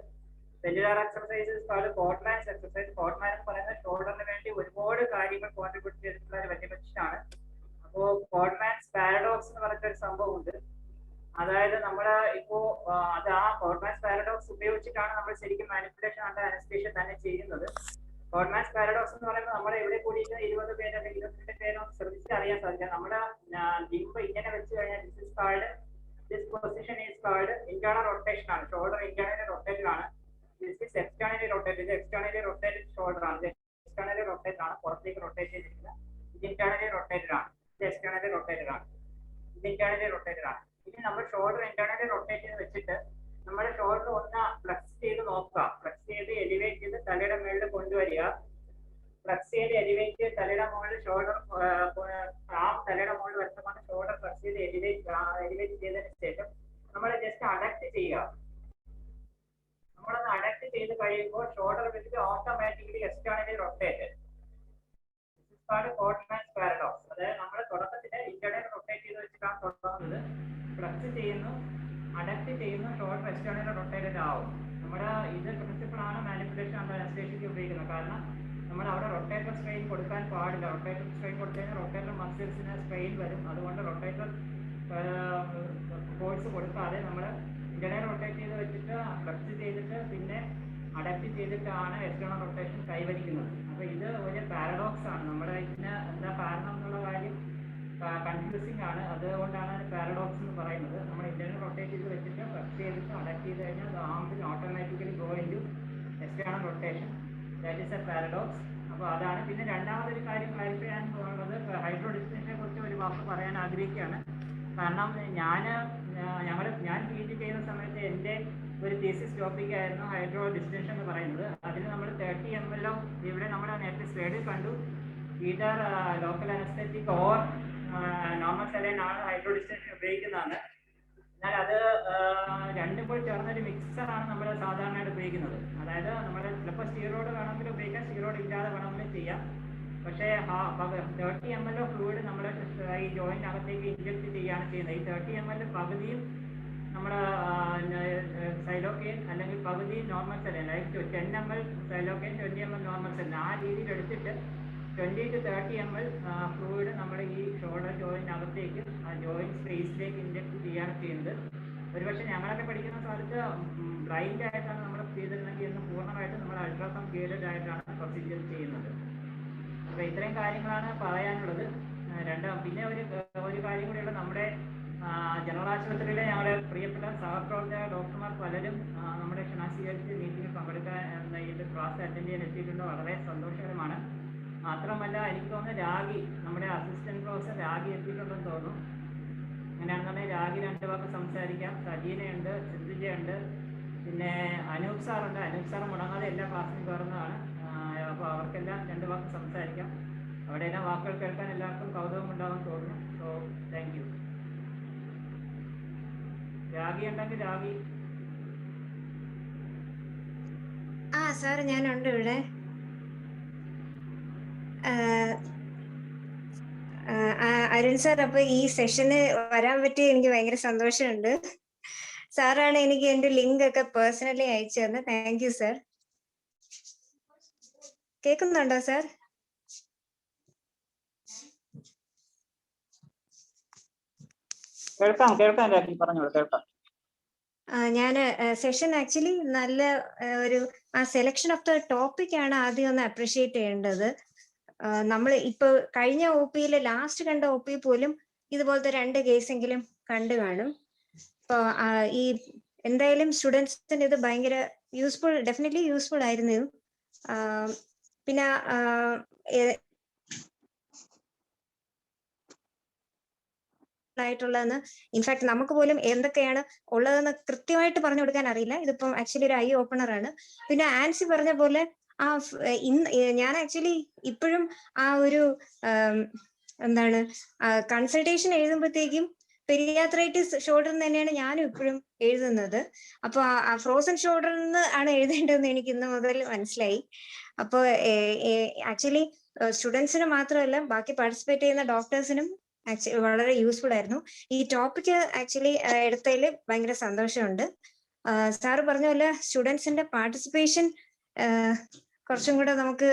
Cellular exercises Codman's exercise. Codman എന്ന് പറയുന്ന ഷോൾഡറിന് വേണ്ടി ഒരുപാട് കാര്യങ്ങൾ കോൺട്രിബ്യൂട്ട് ചെയ്തിട്ടുള്ള ഒരു വലിയ മനുഷ്യനാണ്. അപ്പോൾ കോട്ട്മാൻസ് പാരഡോക്സ് എന്ന് പറഞ്ഞൊരു സംഭവമുണ്ട്. അതായത് നമ്മുടെ ഇപ്പോ അത് ആ കോട്ട്മാൻസ് പാരഡോക്സ് ഉപയോഗിച്ചിട്ടാണ് നമ്മൾ ശരിക്കും മാനിപ്പുലേഷൻ ആൻഡ് അനസ്തേഷ്യ തന്നെ ചെയ്യുന്നത്. കോട്ട്മാൻസ് പാരഡോക്സ് എന്ന് പറയുമ്പോൾ നമ്മുടെ ഇവിടെ കൂടിയിട്ട് 20 പേര് അല്ലെങ്കിൽ 22 പേരോ ശ്രദ്ധിച്ച് അറിയാൻ സാധിക്കാം. നമ്മുടെ ലിംബ് ഇങ്ങനെ വെച്ച് കഴിഞ്ഞാൽ this position is called internal rotation ആണ്. ഷോൾഡർ ഇന്റേണലി റൊട്ടേറ്റഡ് ആണ്. This is externally rotated. ഇത് എക്സ്റ്റേണലി റൊട്ടേറ്റഡ് ഷോൾഡർ ആണ്. എക്സ്റ്റേണലി റൊട്ടേറ്റഡ് ആണ്, പുറത്തേക്ക് റൊട്ടേറ്റ് ചെയ്തിരിക്കുന്നത്. ഇത് ഇന്റേണലി റൊട്ടേറ്റഡ് ആണ്. ഇത് എക്സ്റ്റേണലി റൊട്ടേറ്റഡ് ആണ്. ഇത് ഇന്റേണലി റൊട്ടേറ്റഡ് ആണ്. ഇനി നമ്മൾ ഷോൾഡർ ഇന്റേണലി റൊട്ടേറ്റ് ചെയ്ത് വെച്ചിട്ട് നമ്മുടെ ഷോൾഡർ ഒന്ന് ഫ്ലെക്സ് ചെയ്ത് നോക്കുക. ഫ്ലെക്സ് ചെയ്ത് എലിവേറ്റ് ചെയ്ത് തലയുടെ മുകളിൽ കൊണ്ടുവരിക. ഫ്ലെക്സ് ചെയ്ത് എലിവേറ്റ് ചെയ്ത് തലയുടെ മുകളിൽ ഷോൾഡർ തലയുടെ മുകളിൽ വെച്ചപ്പോൾ ഷോൾഡർ ഫ്ലെക്സ് ചെയ്ത് എലിവേറ്റ് ചെയ്തതിന് ശേഷം നമ്മൾ ജസ്റ്റ് അഡക്ട് ചെയ്യുക. നമ്മളൊന്ന് അഡക്ട് ചെയ്ത് കഴിയുമ്പോൾ ഷോൾഡർ വെച്ചിട്ട് ഓട്ടോമാറ്റിക്കലി എക്സ്റ്റേണലി റൊട്ടേറ്റ്. കോട്ട്മാൻസ് പാരഡോക്സ്. അതായത് നമ്മൾ തുടക്കത്തിൽ ഇന്റേണലി റൊട്ടേറ്റ് ചെയ്ത് വെച്ചിട്ടാണ് തുടങ്ങുന്നത്. ഫ്ലെക്സ് ചെയ്യുന്നു, അഡക്ട് ചെയ്യുന്നു, ഷോൾഡർ എക്സ്റ്റേണലി റൊട്ടേറ്റഡ് ആവും. നമ്മുടെ ഇത് പ്രിൻസിപ്പിളാണ് മാനിപ്പുലേഷൻ ആൻഡ് അനസ്തേഷ്യയ്ക്ക് ഉപയോഗിക്കുന്നത്. കാരണം നമ്മൾ അവിടെ റൊട്ടേറ്റർ സ്ട്രെയിൻ കൊടുക്കാൻ പാടില്ല. റൊട്ടേറ്റർ സ്ട്രെയിൻ കൊടുത്തു കഴിഞ്ഞാൽ റൊട്ടേറ്റർ മസിൽസിന് സ്ട്രെയിൻ വരും. അതുകൊണ്ട് റൊട്ടേറ്റർ ഫോഴ്സ് കൊടുക്കാതെ നമ്മൾ ഇന്റേണൽ റൊട്ടേറ്റ് ചെയ്ത് വെച്ചിട്ട് ഫ്ലെക്സ് ചെയ്തിട്ട് പിന്നെ അഡപ്റ്റ് ചെയ്തിട്ടാണ് എക്സ്റ്റേണൽ റൊട്ടേഷൻ കൈവരിക്കുന്നത്. അപ്പോൾ ഇത് ഒരു പാരഡോക്സ് ആണ്. നമ്മുടെ ഇതിന് എന്താ കാരണം എന്നുള്ള കാര്യം കൺഫ്യൂസിംഗ് ആണ്. അതുകൊണ്ടാണ് പാരഡോക്സ് എന്ന് പറയുന്നത്. നമ്മൾ ഇന്റേണൽ റൊട്ടേറ്റ് ചെയ്ത് വെച്ചിട്ട് ഫ്ലെക്സ് ചെയ്തിട്ട് അഡപ്റ്റ് ചെയ്ത് കഴിഞ്ഞാൽ ആംസിന് automatically go into external rotation. That is a paradox. അപ്പോൾ അതാണ്. പിന്നെ രണ്ടാമതൊരു കാര്യം ക്ലാരിഫൈ ചെയ്യാനുള്ളത് ഹൈഡ്രോ ഡിസ്റ്റൻസിനെ കുറിച്ച് ഒരു വാക്ക് പറയാൻ ആഗ്രഹിക്കുകയാണ്. കാരണം ഞാൻ പി ജി ചെയ്യുന്ന സമയത്ത് എൻ്റെ ഒരു തീസിസ് ടോപ്പിക് ആയിരുന്നു ഹൈഡ്രോ ഡിസ്റ്റൻഷൻ എന്ന് പറയുന്നത്. അതിന് നമ്മൾ 30 ml ഇവിടെ നമ്മൾ നേരത്തെ സ്ലൈഡിൽ കണ്ടു either local anaesthetic or normal saline ആണ് ഹൈഡ്രോ ഡിസ്റ്റൻഷൻ ഉപയോഗിക്കുന്നതാണ്. എന്നാൽ അത് രണ്ടും കൂടി ചേർന്നൊരു മിക്സറാണ് നമ്മൾ സാധാരണയായിട്ട് ഉപയോഗിക്കുന്നത്. അതായത് നമ്മൾ ചിലപ്പോൾ സ്റ്റീറോയിഡ് വേണമെങ്കിൽ ഉപയോഗിക്കാം, സ്റ്റീറോയിഡ് ഇല്ലാതെ വേണമെങ്കിൽ ചെയ്യാം. പക്ഷേ 30 ml ഫ്ലൂയിഡ് നമ്മൾ ഈ ജോയിൻ്റിനകത്തേക്ക് ഇൻജക്ട് ചെയ്യുകയാണ് ചെയ്യുന്നത്. ഈ 30 ml പകുതിയും നമ്മുടെ സൈലോക്കെയിൻ അല്ലെങ്കിൽ പകുതി normal saline, like 10 ml സൈലോക്കെയിൻ 20 ml normal saline, ആ രീതിയിൽ എടുത്തിട്ട് 20 to 30 ml ഫ്ലൂയിഡ് നമ്മുടെ ഈ ഷോൾഡർ ജോയിൻ്റിനകത്തേക്ക് ആ ജോയിൻറ്റ് സ്പേസിലേക്ക് ഇൻജക്ട് ചെയ്യുകയാണ് ചെയ്യുന്നത്. ഒരുപക്ഷെ ഞങ്ങളൊക്കെ പഠിക്കുന്ന കാലത്ത് ബ്ലൈൻഡ് ആയിട്ടാണ് നമ്മൾ ചെയ്തിരുന്നെങ്കിൽ ഇന്ന് പൂർണ്ണമായിട്ട് നമ്മൾ അൾട്രാസൗണ്ട് ഗൈഡഡ് ആയിട്ടാണ് പ്രൊസീജിയർ ചെയ്യുന്നത്. അപ്പോൾ ഇത്രയും കാര്യങ്ങളാണ് പറയാനുള്ളത്. പിന്നെ ഒരു കാര്യം കൂടിയുള്ള നമ്മുടെ ജനറൽ ആശുപത്രിയിലെ ഞങ്ങളുടെ പ്രിയപ്പെട്ട സഹപ്രവർത്തക ഡോക്ടർമാർ പലരും നമ്മുടെ ക്ഷണാശീകരിച്ച് മീറ്റിംഗിൽ പങ്കെടുക്കാൻ ഇത് ക്ലാസ് അറ്റൻഡ് ചെയ്യാൻ എത്തിയിട്ടുണ്ട്. വളരെ സന്തോഷകരമാണ്. മാത്രമല്ല എനിക്ക് തോന്നുന്നു രാഗി, നമ്മുടെ അസിസ്റ്റന്റ് പ്രൊഫസർ രാഗി എത്തിയിട്ടുണ്ടെന്ന് തോന്നുന്നു. അങ്ങനെയാണെന്നുണ്ടെങ്കിൽ രാഗി 2 വാക്ക് സംസാരിക്കാം. സജീനയുണ്ട്, സിന്ധുജയുണ്ട്, പിന്നെ അനൂപ് സാറുണ്ട്. അനൂപ് സാർ മുടങ്ങാതെ എല്ലാ ക്ലാസ്സിലും കയറുന്നതാണ്. അപ്പോൾ അവർക്കെല്ലാം 2 വാക്ക് സംസാരിക്കാം. അവിടെ എല്ലാം വാക്കുകൾ കേൾക്കാൻ എല്ലാവർക്കും കൗതുകം ഉണ്ടാകുമെന്ന് തോന്നുന്നു. So thank you. രാഗി ഉണ്ടെങ്കിൽ രാഗി. സാർ ഞാനുണ്ട് ഇവിടെ. അരുൺ സാർ, അപ്പൊ ഈ സെഷന് വരാൻ പറ്റി എനിക്ക് ഭയങ്കര സന്തോഷമുണ്ട്. സാറാണ് എനിക്ക് എന്റെ ലിങ്ക് ഒക്കെ പേഴ്സണലി അയച്ചു തന്നെ. Thank you sir. കേൾക്കുന്നുണ്ടോ സാർ? കേൾക്കാം രാഖി, പറഞ്ഞോളൂ. കേൾക്കാം. ഞാൻ സെഷൻ ആക്ച്വലി നല്ല ഒരു സെലക്ഷൻ ഓഫ് ദ ടോപ്പിക് ആണ് ആദ്യം ഒന്ന് അപ്രീഷിയേറ്റ് ചെയ്യേണ്ടത്. നമ്മൾ ഇപ്പൊ കഴിഞ്ഞ OP-യിലെ ലാസ്റ്റ് കണ്ട OP പോലും ഇതുപോലത്തെ 2 കേസെങ്കിലും കണ്ടു കാണും. ഇപ്പൊ ഈ എന്തായാലും സ്റ്റുഡൻസിന് ഇത് ഭയങ്കര യൂസ്ഫുൾ, ഡെഫിനറ്റ്ലി യൂസ്ഫുൾ ആയിരുന്നു. പിന്നെ ആയിട്ടുള്ളതെന്ന് ഇൻഫാക്ട് നമുക്ക് പോലും എന്തൊക്കെയാണ് ഉള്ളതെന്ന് കൃത്യമായിട്ട് പറഞ്ഞു കൊടുക്കാൻ അറിയില്ല. ഇതിപ്പം ആക്ച്വലി ഒരു ഐ ഓപ്പണർ ആണ്. പിന്നെ ആൻസി പറഞ്ഞ പോലെ ഞാൻ ആക്ച്വലി ഇപ്പോഴും ആ ഒരു എന്താണ് കൺസൾട്ടേഷൻ എഴുതുമ്പോഴത്തേക്കും പെരിയാത്രൈറ്റിസ് ഷോൾഡറിന് തന്നെയാണ് ഞാനും ഇപ്പോഴും എഴുതുന്നത്. അപ്പൊ ആ ഫ്രോസൺ ഷോൾഡറിൽ നിന്ന് ആണ് എഴുതേണ്ടതെന്ന് എനിക്ക് ഇന്ന് മുതൽ മനസ്സിലായി. അപ്പോൾ ആക്ച്വലി സ്റ്റുഡൻസിന് മാത്രമല്ല ബാക്കി പാർട്ടിസിപ്പേറ്റ് ചെയ്യുന്ന ഡോക്ടേഴ്സിനും വളരെ യൂസ്ഫുൾ ആയിരുന്നു. ഈ ടോപ്പിക് ആക്ച്വലി എടുത്തതിൽ ഭയങ്കര സന്തോഷമുണ്ട്. സാറ് പറഞ്ഞ പോലെ സ്റ്റുഡൻസിന്റെ പാർട്ടിസിപ്പേഷൻ കുറച്ചും കൂടെ നമുക്ക്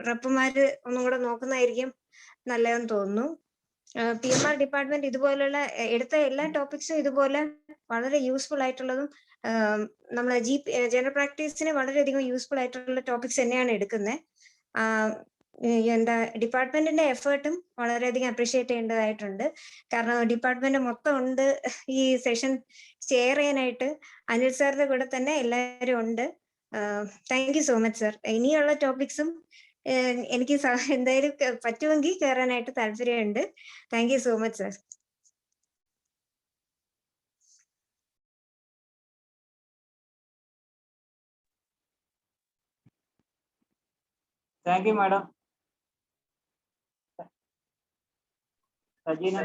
റപ്പുമാര് ഒന്നും കൂടെ നോക്കുന്നതായിരിക്കും നല്ലതെന്ന് തോന്നുന്നു. PMR ഡിപ്പാർട്ട്മെന്റ് ഇതുപോലുള്ള എടുത്ത എല്ലാ ടോപ്പിക്സും ഇതുപോലെ വളരെ യൂസ്ഫുൾ ആയിട്ടുള്ളതും നമ്മളെ ജനറൽ പ്രാക്ടീസിന് വളരെയധികം യൂസ്ഫുൾ ആയിട്ടുള്ള ടോപ്പിക്സ് തന്നെയാണ് എടുക്കുന്നത്. എന്താ ഡിപ്പാർട്ട്മെന്റിന്റെ എഫേർട്ടും വളരെയധികം അപ്രീഷിയേറ്റ് ചെയ്യേണ്ടതായിട്ടുണ്ട്. കാരണം ഡിപ്പാർട്ട്മെന്റ് മൊത്തം ഉണ്ട് ഈ സെഷൻ ഷെയർ ചെയ്യാനായിട്ട്. അനിൽ സാറിന്റെ കൂടെ തന്നെ എല്ലാവരും ഉണ്ട്. Thank you so much sir. ഇനിയുള്ള ടോപ്പിക്സും എനിക്ക് എന്തായാലും പറ്റുമെങ്കിൽ കയറാനായിട്ട് താല്പര്യമുണ്ട്. Thank you so much sir. Thank you madam. Sajina.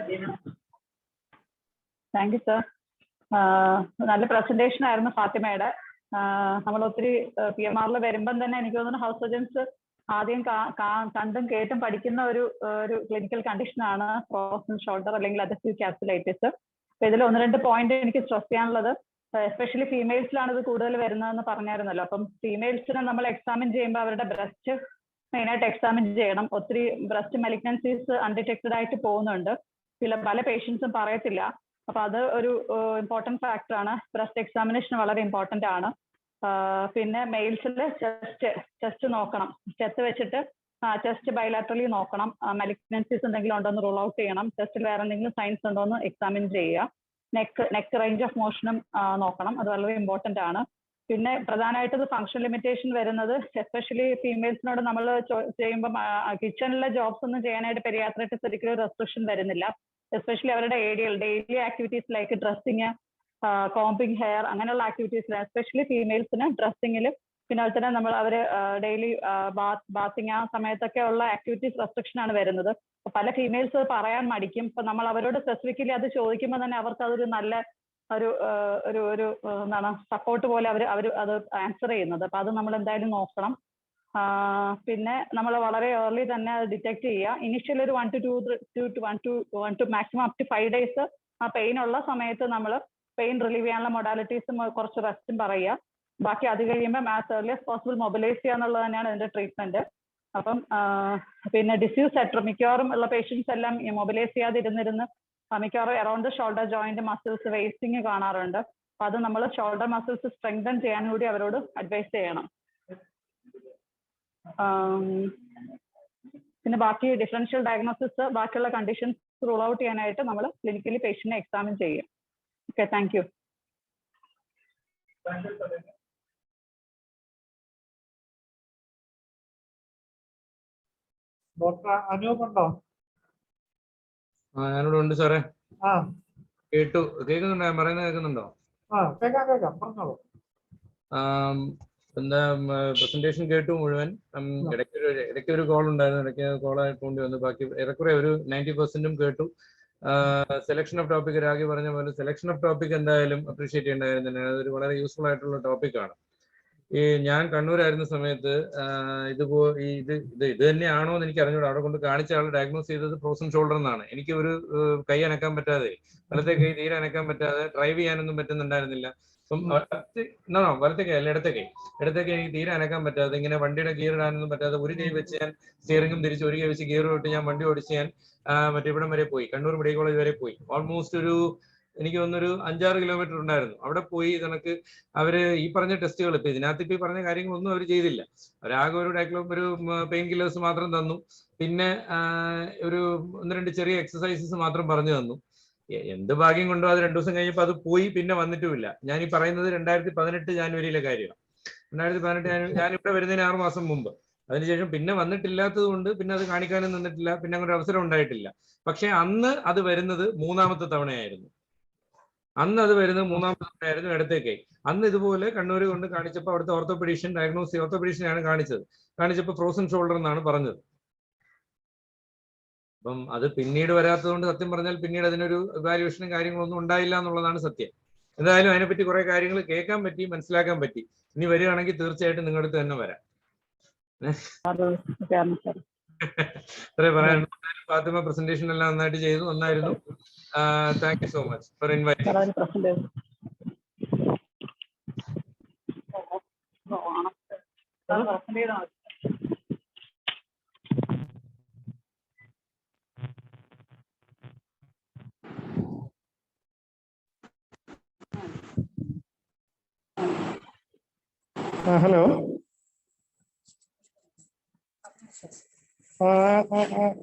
Thank you sir. നല്ല പ്രസന്റേഷൻ ആയിരുന്നു ഫാത്തിമയുടെ. നമ്മൾ ഒത്തിരി PMR വരുമ്പം തന്നെ എനിക്ക് തോന്നുന്നു ഹൗസ് സർജൻസ് ആദ്യം കണ്ടും കേട്ടും പഠിക്കുന്ന ഒരു ക്ലിനിക്കൽ കണ്ടീഷനാണ് ഫ്രോസൺ ഷോൾഡർ അല്ലെങ്കിൽ അഡ്ഹസീവ് ക്യാപ്സുലൈറ്റിസ്. അപ്പൊ ഇതിൽ 1-2 പോയിന്റ് എനിക്ക് സ്ട്രെസ് ചെയ്യാനുള്ളത്, എസ്പെഷ്യലി ഫീമെയിൽസിലാണ് ഇത് കൂടുതൽ വരുന്നതെന്ന് പറഞ്ഞായിരുന്നല്ലോ. അപ്പം ഫീമെയിൽസിനെ നമ്മൾ എക്സാമിൻ ചെയ്യുമ്പോൾ അവരുടെ ബ്രസ്റ്റ് മെയിനായിട്ട് എക്സാമിൻ ചെയ്യണം. ഒത്തിരി ബ്രസ്റ്റ് മെലിഗ്നൻസീസ് അൺഡിറ്റക്റ്റഡ് ആയിട്ട് പോകുന്നുണ്ട്. പല പേഷ്യൻസും പറയത്തില്ല. അപ്പൊ അത് ഒരു ഇമ്പോർട്ടൻറ്റ് ഫാക്ടറാണ്. ബ്രസ്റ്റ് എക്സാമിനേഷൻ വളരെ ഇമ്പോർട്ടൻ്റ് ആണ്. പിന്നെ മെയിൽസിൽ ചെസ്റ്റ് നോക്കണം. ചെസ്റ്റ് വെച്ചിട്ട് ചെസ്റ്റ് ബൈലാറ്ററലി നോക്കണം. മെലിഗ്നൻസീസ് എന്തെങ്കിലും ഉണ്ടോ എന്ന് റൂൾ ഔട്ട് ചെയ്യണം. ചെസ്റ്റിൽ വേറെ എന്തെങ്കിലും സൈൻസ് ഉണ്ടോ എന്ന് എക്സാമിൻ ചെയ്യുക. നെക്ക് റേഞ്ച് ഓഫ് മോഷനും നോക്കണം. അത് വളരെ ഇമ്പോർട്ടൻ്റ് ആണ്. പിന്നെ പ്രധാനമായിട്ട് ഫങ്ഷൻ ലിമിറ്റേഷൻ വരുന്നത് എസ്പെഷ്യലി ഫീമെയിൽസിനോട് നമ്മൾ ചെയ്യുമ്പോൾ കിച്ചണിലെ ജോബ്സ് ഒന്നും ചെയ്യാനായിട്ട് പെരിയാട്രൈറ്റിസ് ഒരിക്കലും റെസ്ട്രിക്ഷൻ വരുന്നില്ല. എസ്പെഷ്യലി അവരുടെ daily activities like dressing, combing hair, അങ്ങനെയുള്ള ആക്ടിവിറ്റീസിൽ എസ്പെഷ്യലി ഫീമെയിൽസിന് ഡ്രസ്സിങ്ങിൽ, പിന്നെ അതുപോലെ തന്നെ അവർ ഡെയിലി ബാത്തിങ് ആ സമയത്തൊക്കെ ഉള്ള ആക്ടിവിറ്റീസ് റെസ്ട്രിക്ഷൻ ആണ് വരുന്നത്. അപ്പൊ പല ഫീമെയിൽസ് പറയാൻ മടിക്കും. ഇപ്പൊ നമ്മൾ അവരോട് സ്പെസിഫിക്കലി അത് ചോദിക്കുമ്പോൾ തന്നെ അവർക്ക് അതൊരു നല്ല ഒരു എന്താണ് സപ്പോർട്ട് പോലെ അവർ അത് ആൻസർ ചെയ്യുന്നത്. അപ്പൊ അത് നമ്മൾ എന്തായാലും നോക്കണം. പിന്നെ നമ്മൾ വളരെ ഏർലി തന്നെ അത് ഡിറ്റക്ട് ചെയ്യുക. ഇനിഷ്യൽ ഒരു 1 to maximum up to 5 days ആ പെയിൻ ഉള്ള സമയത്ത് നമ്മൾ പെയിൻ റിലീവ് ചെയ്യാനുള്ള മൊഡാലിറ്റീസും കുറച്ച് റെസ്റ്റും പറയുക. ബാക്കി അത് കഴിയുമ്പോൾ as early as possible mobilise ചെയ്യുക എന്നുള്ളത് തന്നെയാണ് ഇതിന്റെ ട്രീറ്റ്മെന്റ്. അപ്പം പിന്നെ ഡിസ്യൂസ് സെറ്റർ മിക്കവാറും ഉള്ള പേഷ്യൻസ് എല്ലാം മൊബിലൈസ് ചെയ്യാതിരുന്നിരുന്ന് മിക്കവാറും around shoulder joint muscles wasting കാണാറുണ്ട്. അപ്പൊ അത് നമ്മൾ ഷോൾഡർ മസിൽസ് സ്ട്രെങ്തൻ ചെയ്യാൻ കൂടി അവരോട് അഡ്വൈസ് ചെയ്യണം. പിന്നെ ബാക്കി ഡിഫറൻഷ്യൽ ഡയഗ്നോസിസ് ബാക്കിയുള്ള കണ്ടീഷൻസ് റൂൾ ഔട്ട് ചെയ്യാനായിട്ട് നമ്മൾ ക്ലിനിക്കലി പേഷ്യന്റിനെ എക്സാമിൻ ചെയ്യും. Okay, thank U. Doctor Anoop ഉണ്ടോ? ഞാനിവിടെ ഉണ്ട് സാറേ. കേൾക്കുന്നുണ്ടോ? ഞാൻ പറയുന്നത് കേൾക്കുന്നുണ്ടോ? കേൾക്കാം, പറഞ്ഞോളൂ. എന്താ പ്രസന്റേഷൻ കേട്ടു മുഴുവൻ. ഇടയ്ക്ക് ഒരു കോൾ ഉണ്ടായിരുന്നു, ഇടയ്ക്ക് കോളായിട്ട് കൊണ്ടു വന്നു. ബാക്കി ഏറെക്കുറെ ഒരു 90% കേട്ടു. സെലക്ഷൻ ഓഫ് ടോപ്പിക് രാഗി പറഞ്ഞ പോലെ സെലക്ഷൻ ഓഫ് ടോപ്പിക് എന്തായാലും അപ്രീഷിയേറ്റ് ചെയ്യേണ്ടതായിരുന്നു തന്നെ. അതൊരു വളരെ യൂസ്ഫുൾ ആയിട്ടുള്ള ടോപ്പിക്കാണ്. ഈ ഞാൻ കണ്ണൂരായിരുന്ന സമയത്ത് ഇത് തന്നെയാണോ എന്ന് എനിക്ക് അറിഞ്ഞൂടാ. അവിടെ കൊണ്ട് കാണിച്ച ആൾ ഡയഗ്നോസ് ചെയ്തത് ഫ്രോസൺ ഷോൾഡർ എന്നാണ്. എനിക്ക് ഒരു കൈ അനക്കാൻ പറ്റാതെ, വലത്തെ കൈ തീരെ അനക്കാൻ പറ്റാതെ, ഡ്രൈവ് ചെയ്യാനൊന്നും പറ്റുന്നുണ്ടായിരുന്നില്ല. അപ്പം വലത്തെ കൈ അല്ല, ഇടത്തെ കൈ എനിക്ക് തീരെ അനക്കാൻ പറ്റാതെ, ഇങ്ങനെ വണ്ടിയുടെ ഗിയർ ഇടാനൊന്നും പറ്റാതെ, ഒരു കൈ വെച്ച് ഞാൻ സ്റ്റിയറിംഗും തിരിച്ച് ഒരു കൈ വെച്ച് ഗിയർ ഇട്ട് ഞാൻ വണ്ടി ഓടിച്ച് ഞാൻ ഇവിടം വരെ പോയി, കണ്ണൂർ മെഡിക്കൽ കോളേജ് വരെ പോയി. ഓൾമോസ്റ്റ് എനിക്ക് തോന്നുന്നൊരു 5-6 കിലോമീറ്റർ ഉണ്ടായിരുന്നു. അവിടെ പോയി കണക്ക് അവര് ഈ പറഞ്ഞ ടെസ്റ്റുകൾ, ഇപ്പൊ ഇതിനകത്ത് ഇപ്പൊ ഈ പറഞ്ഞ കാര്യങ്ങളൊന്നും അവർ ചെയ്തില്ല. അവരാകെ ഒരു പെയിൻ കില്ലേഴ്സ് മാത്രം തന്നു. പിന്നെ ഒരു 1-2 ചെറിയ എക്സസൈസസ് മാത്രം പറഞ്ഞു തന്നു. എന്ത് ഭാഗ്യം കൊണ്ടോ അത് 2 ദിവസം കഴിഞ്ഞപ്പോൾ അത് പോയി, പിന്നെ വന്നിട്ടുമില്ല. ഞാൻ ഈ പറയുന്നത് 2018 ജാനുവരിയിലെ കാര്യമാണ്. 2018 ഞാനിവിടെ വരുന്നതിന് 6 മാസം മുമ്പ്. അതിനുശേഷം പിന്നെ വന്നിട്ടില്ലാത്തത് കൊണ്ട് പിന്നെ അത് കാണിക്കാനും നിന്നിട്ടില്ല, പിന്നെ അങ്ങനെ ഒരു അവസരം ഉണ്ടായിട്ടില്ല. പക്ഷെ അന്ന് അത് വരുന്നത് 3ാമത്തെ തവണയായിരുന്നു. ഇടത്തേക്ക്. അന്ന് ഇതുപോലെ കണ്ണൂർ കൊണ്ട് കാണിച്ചപ്പോൾ അവിടുത്തെ ഓർത്തോപെഡീഷ്യനാണ് കാണിച്ചപ്പോൾ ഫ്രോസൺ ഷോൾഡർ എന്നാണ് പറഞ്ഞത്. അപ്പം അത് പിന്നീട് വരാത്തത് കൊണ്ട് സത്യം പറഞ്ഞാൽ പിന്നീട് അതിനൊരു ഇവാലുവേഷനും കാര്യങ്ങളൊന്നും ഉണ്ടായില്ല എന്നുള്ളതാണ് സത്യം. എന്തായാലും അതിനെപ്പറ്റി കുറെ കാര്യങ്ങൾ കേൾക്കാൻ പറ്റി, മനസ്സിലാക്കാൻ പറ്റി. ഇനി വരികയാണെങ്കിൽ തീർച്ചയായിട്ടും നിങ്ങളുടെ അടുത്ത് തന്നെ വരാം. ഒക്കെയാണ് സാർ. അത്രേ പറയാനുള്ളൂ. ഫാത്തിമ പ്രസന്റേഷൻ എല്ലാം നന്നായിട്ട് ചെയ്തു, നന്നായിരുന്നു. Thank you so much for inviting. Sir presentation hello.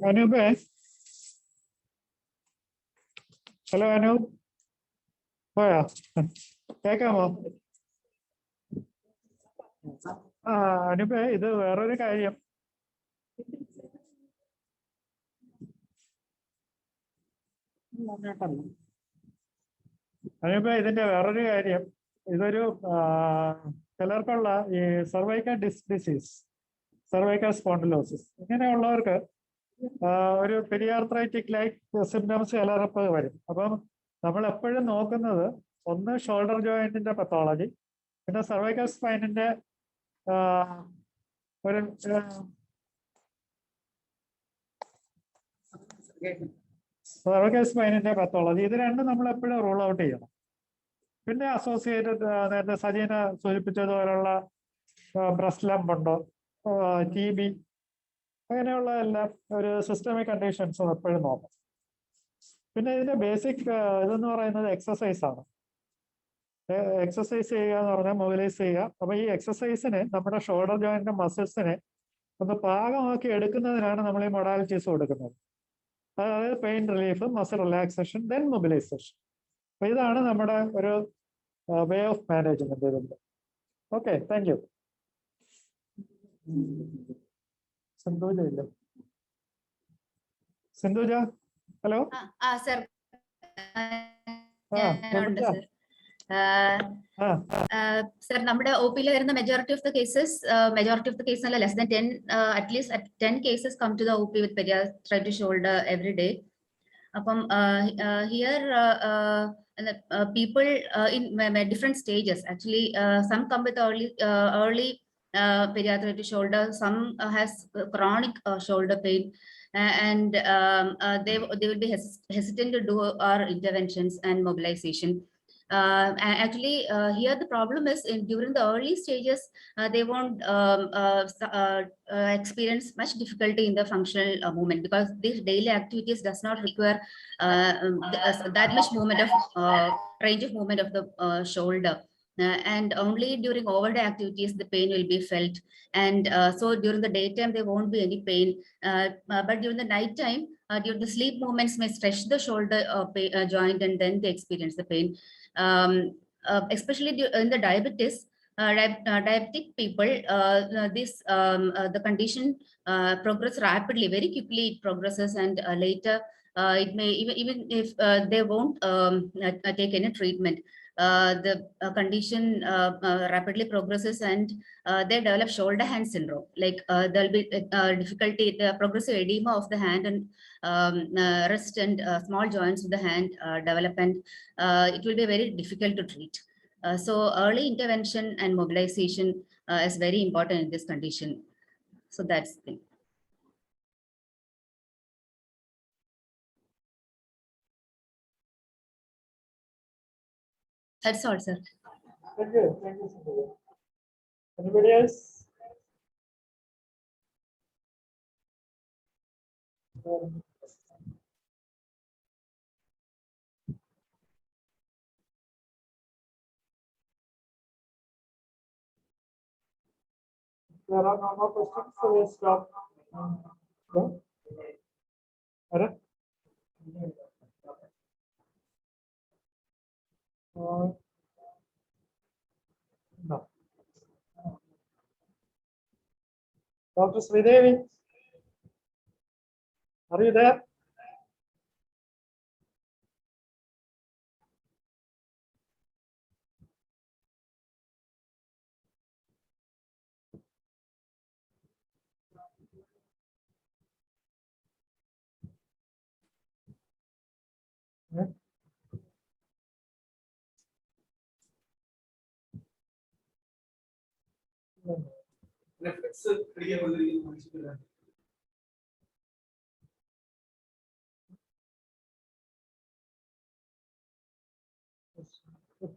Anube. Hello, Anub. പോയാ കേക്കാമോ? അനുപേ, ഇത് വേറൊരു കാര്യം. അനുപേ, ഇതിന്റെ വേറൊരു കാര്യം. ഇതൊരു ചിലർക്കുള്ള ഈ സർവൈക്കൽ ഡിസീസ്, സർവൈക്കൽ സ്പോണ്ടിലോസിസ്, ഇങ്ങനെയുള്ളവർക്ക് ഒരു പെരിയാർത്രൈറ്റിക് ലൈക്ക് സിംറ്റംസ് ചിലർക്ക് വരും. അപ്പം നമ്മൾ എപ്പോഴും നോക്കുന്നത് ഒന്ന് ഷോൾഡർ ജോയിന്റിന്റെ പത്തോളജി, പിന്നെ സർവൈക്കൽ സ്പൈനിന്റെ ഒരു സർവൈക്കൽ സ്പൈനിന്റെ പത്തോളജി, ഇത് രണ്ടും നമ്മൾ എപ്പോഴും റൂൾ ഔട്ട് ചെയ്യണം. പിന്നെ അസോസിയേറ്റഡ് നേരത്തെ സജീന സൂചിപ്പിച്ചതുപോലുള്ള ബ്രസ്റ്റ് ലംപ് ഉണ്ടോ, TB, അങ്ങനെയുള്ള എല്ലാം ഒരു സിസ്റ്റമിക് കണ്ടീഷൻസും എപ്പോഴും നോക്കാം. പിന്നെ ഇതിന്റെ ബേസിക് ഇതെന്ന് പറയുന്നത് എക്സസൈസ് ആണ്. എക്സസൈസ് ചെയ്യുക എന്ന് പറഞ്ഞാൽ മൊബിലൈസ് ചെയ്യുക. അപ്പൊ ഈ എക്സസൈസിന് നമ്മുടെ ഷോൾഡർ ജോയിന്റിന്റെ മസിൽസിനെ ഒന്ന് പാകമാക്കി എടുക്കുന്നതിനാണ് നമ്മൾ ഈ മൊഡാലിറ്റീസ് കൊടുക്കുന്നത്. അതായത് pain relief, muscle relaxation, then mobilisation. അപ്പൊ ഇതാണ് നമ്മുടെ ഒരു വേ ഓഫ് മാനേജ്മെന്റ് ഇതിന്റെ. Okay, thank you. സിന്ധുജ ഇല്ലേ? സിന്ധുജ, ഹലോ. സർ, സർ, നമ്മുടെ OP വരുന്ന മെജോറിറ്റി ഓഫ് ദ കേസസ് അല്ല, less than 10, at least 10 cases come to the OP with pediatric shoulder every day. അപ്പം here people in different stages, actually some come with early pediatric shoulder, some has chronic shoulder pain, and they will be hesitant to do our interventions and mobilization. Actually, here the problem is during the early stages, they won't experience much difficulty in the functional movement, because these daily activities does not require that much movement of range of movement of the shoulder. And only during overday activities the pain will be felt, and so during the daytime there won't be any pain, but during the night time, during the sleep movements may stretch the shoulder joint, and then they experience the pain. Especially in the diabetic people, the condition progress rapidly, very quickly it progresses, and later it may even if they won't take any treatment, the condition rapidly progresses, and they develop shoulder hand syndrome. Like there'll be difficulty, the progressive edema of the hand and wrist and small joints of the hand develop, and it will be very difficult to treat. So early intervention and mobilization is very important in this condition. So that's the thing. That's all, sir. Thank you. Thank you, Sindhu. Anybody else? There are no more questions, so we'll stop. No. Dr. Sridevi, are you there? If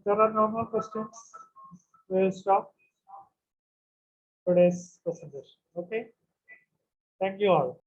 there are no more questions, we will stop today's presentation. Okay. Thank you all.